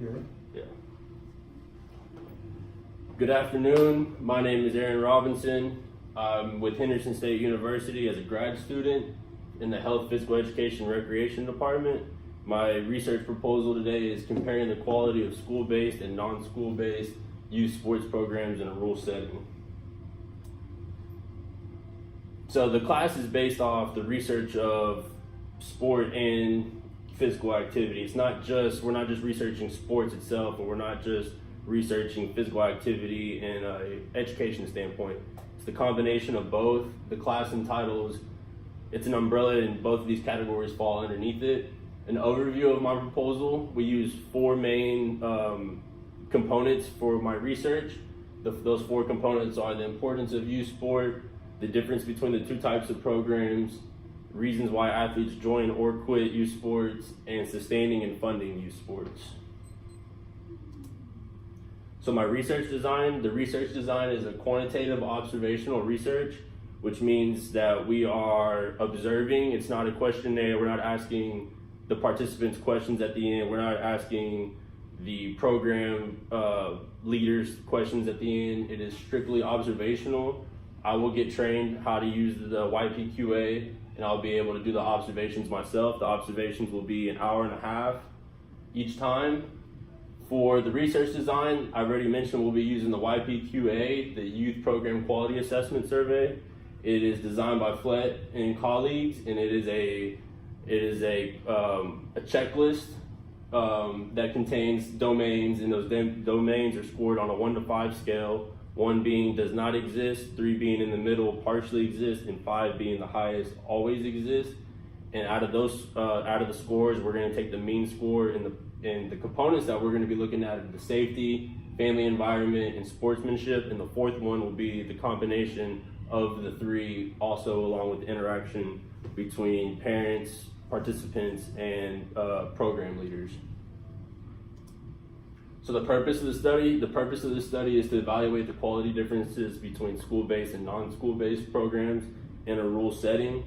Here. Yeah. Good afternoon. My name is Aaron Robinson. I'm with Henderson State University as a grad student in the Health, Physical Education, Recreation Department. My research proposal today is comparing the quality of school-based and non-school-based youth sports programs in a rural setting. So the class is based off the research of sport and physical activity. We're not just researching sports itself, or we're not just researching physical activity in an education standpoint. It's the combination of both. The class entitles, it's an umbrella, and both of these categories fall underneath it. An overview of my proposal: we use four main components for my research. Those four components are the importance of youth sport, the difference between the two types of programs, reasons why athletes join or quit youth sports, and sustaining and funding youth sports. So my research design, the research design is a quantitative observational research, which means that we are observing. It's not a questionnaire. We're not asking the participants questions at the end. We're not asking the program leaders questions at the end. It is strictly observational. I will get trained how to use the YPQA, and I'll be able to do the observations myself. The observations will be an hour and a half each time. For the research design, I've already mentioned we'll be using the YPQA, the Youth Program Quality Assessment Survey. It is designed by Flett and colleagues, and it is a checklist that contains domains, and those domains are scored on a 1 to 5 scale. 1 being does not exist, 3 being in the middle, partially exists, and 5 being the highest, always exists. And out of the scores, we're going to take the mean score, and the components that we're going to be looking at are the safety, family environment, and sportsmanship. And the fourth one will be the combination of the three, also along with the interaction between parents, participants, and program leaders. So the purpose of the study is to evaluate the quality differences between school-based and non-school-based programs in a rural setting.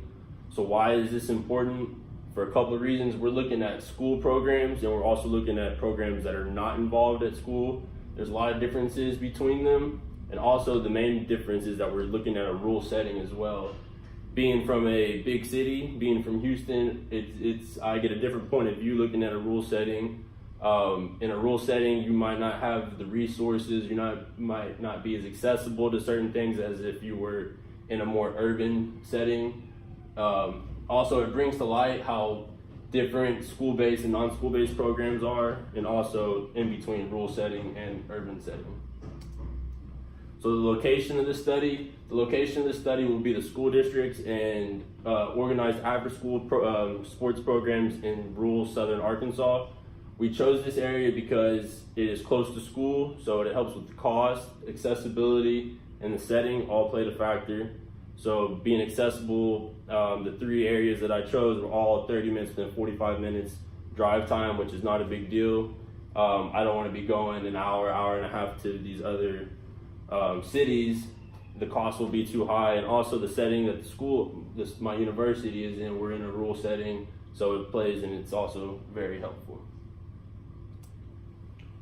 So why is this important? For a couple of reasons. We're looking at school programs, and we're also looking at programs that are not involved at school. There's a lot of differences between them, and also the main difference is that we're looking at a rural setting as well. Being from a big city, being from Houston, I get a different point of view looking at a rural setting. In a rural setting, you might not have the resources, might not be as accessible to certain things as if you were in a more urban setting. Also, it brings to light how different school-based and non-school-based programs are, and also in between rural setting and urban setting. So the location of the study will be the school districts and organized after-school sports programs in rural southern Arkansas. We chose this area because it is close to school, so it helps with the cost, accessibility, and the setting all played a factor. So being accessible, the three areas that I chose were all 30 minutes to 45 minutes drive time, which is not a big deal. I don't want to be going an hour and a half to these other cities. The cost will be too high, and also the setting that my university is in, we're in a rural setting, so it plays, and it's also very helpful.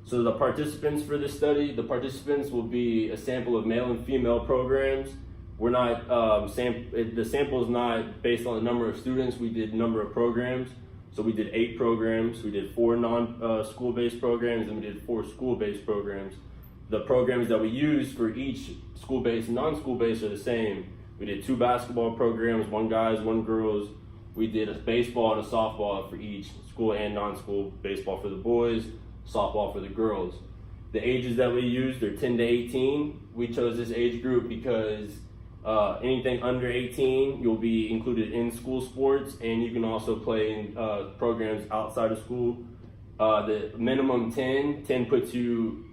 So the participants for this study, the participants will be a sample of male and female programs. We're not, the sample is not based on the number of students. We did number of programs. So we did 8 programs. We did 4 non-school-based programs, and we did 4 school-based programs. The programs that we used for each school-based and non-school-based are the same. We did 2 basketball programs, 1 guys, 1 girls. We did a baseball and a softball for each, school and non-school. Baseball for the boys, softball for the girls. The ages that we used are 10 to 18. We chose this age group because anything under 18, you'll be included in school sports, and you can also play in programs outside of school. The minimum 10 puts you,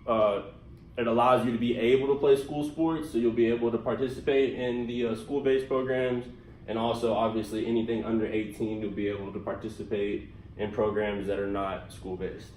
it allows you to be able to play school sports, so you'll be able to participate in the school-based programs, and also obviously anything under 18, you'll be able to participate in programs that are not school-based.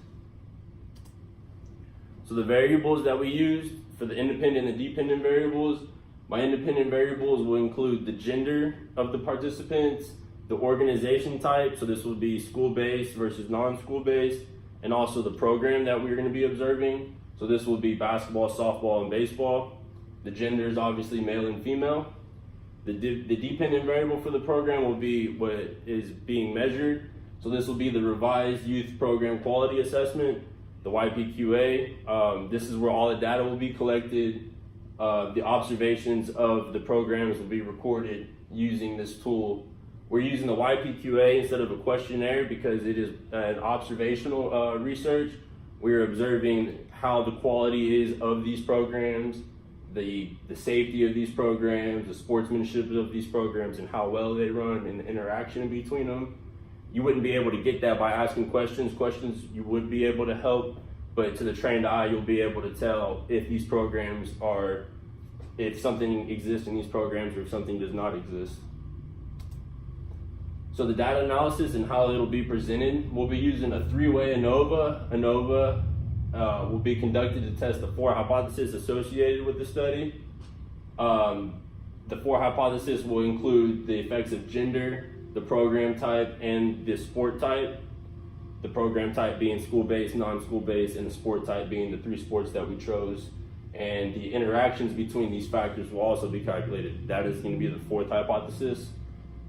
So the variables that we used for the independent and dependent variables, my independent variables will include the gender of the participants, the organization type, so this will be school-based versus non-school-based, and also the program that we're going to be observing. So this will be basketball, softball, and baseball. The gender is obviously male and female. The dependent variable for the program will be what is being measured. So this will be the revised youth program quality assessment, the YPQA. This is where all the data will be collected. The observations of the programs will be recorded using this tool. We're using the YPQA instead of a questionnaire because it is an observational research. We're observing how the quality is of these programs, the safety of these programs, the sportsmanship of these programs, and how well they run, and the interaction in between them. You wouldn't be able to get that by asking questions. Questions you would be able to help, but to the trained eye, you'll be able to tell if these programs are, if something exists in these programs or if something does not exist. So the data analysis and how it'll be presented, we'll be using a three-way ANOVA. ANOVA will be conducted to test the 4 hypotheses associated with the study. The 4 hypotheses will include the effects of gender, the program type, and the sport type. The program type being school-based, non-school-based, and the sport type being the 3 sports that we chose. And the interactions between these factors will also be calculated. That is going to be the 4th hypothesis.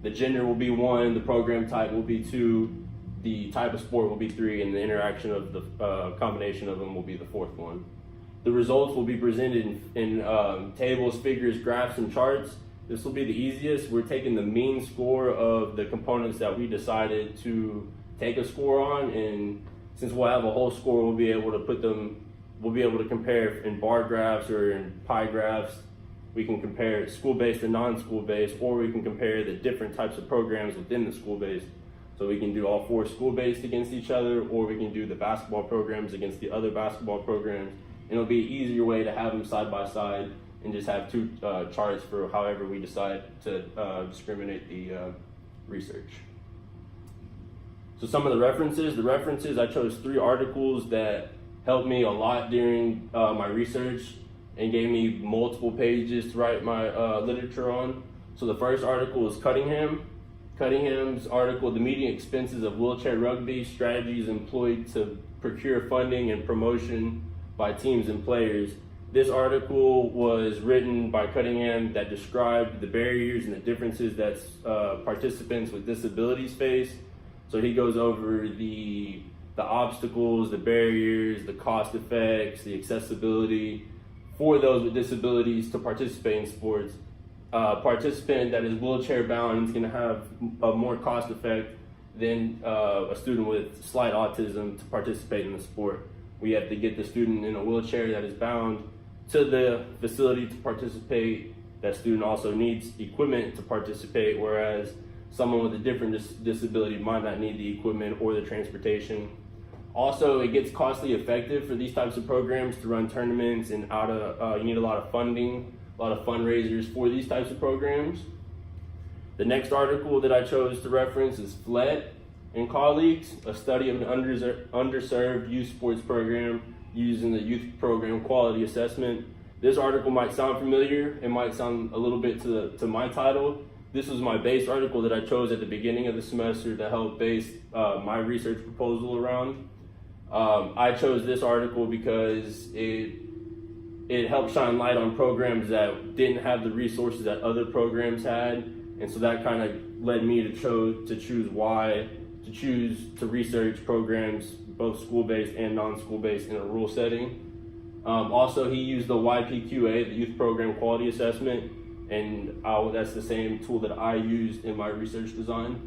The gender will be 1, the program type will be 2, the type of sport will be 3, and the interaction of the combination of them will be the 4th one. The results will be presented in tables, figures, graphs, and charts. This will be the easiest. We're taking the mean score of the components that we decided to take a score on, and since we'll have a whole score, we'll be able to compare in bar graphs or in pie graphs. We can compare school-based and non-school-based, or we can compare the different types of programs within the school-based. So we can do all 4 school-based against each other, or we can do the basketball programs against the other basketball programs. And it'll be an easier way to have them side by side and just have 2 charts for however we decide to discriminate the research. So some of the references, I chose 3 articles that helped me a lot during my research and gave me multiple pages to write my literature on. So the first article is Cunningham's article, The Meeting Expenses of Wheelchair Rugby, Strategies Employed to Procure Funding and Promotion by Teams and Players. This article was written by Cunningham that described the barriers and the differences that participants with disabilities face. So he goes over the obstacles, the barriers, the cost effects, the accessibility for those with disabilities to participate in sports. A participant that is wheelchair bound is going to have a more cost effect than a student with slight autism to participate in the sport. We have to get the student in a wheelchair that is bound to the facility to participate. That student also needs equipment to participate, whereas someone with a different disability might not need the equipment or the transportation. Also, it gets costly effective for these types of programs to run tournaments, and you need a lot of funding, a lot of fundraisers for these types of programs. The next article that I chose to reference is Flett and colleagues, a study of an underserved youth sports program using the youth program quality assessment. This article might sound familiar. It might sound a little bit to my title. This was my base article that I chose at the beginning of the semester to help base my research proposal around. I chose this article because it helped shine light on programs that didn't have the resources that other programs had, and so that kind of led me to choose to research programs, both school-based and non-school-based, in a rural setting. Also, he used the YPQA, the Youth Program Quality Assessment, and that's the same tool that I used in my research design.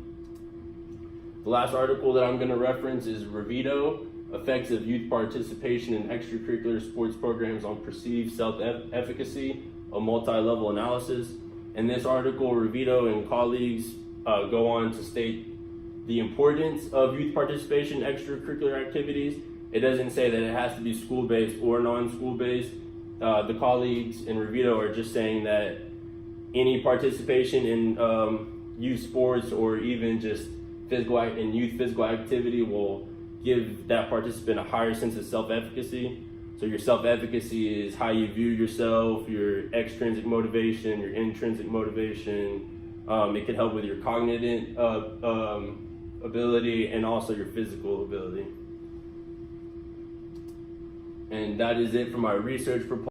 The last article that I'm going to reference is Revito, Effects of Youth Participation in Extracurricular Sports Programs on Perceived Self-Efficacy, a Multi-Level Analysis. In this article, Revito and colleagues go on to state the importance of youth participation in extracurricular activities. It doesn't say that it has to be school-based or non-school-based. The colleagues in Revito are just saying that any participation in youth sports or even just youth physical activity will give that participant a higher sense of self-efficacy. So your self-efficacy is how you view yourself, your extrinsic motivation, your intrinsic motivation. It can help with your cognitive ability and also your physical ability. And that is it for my research proposal.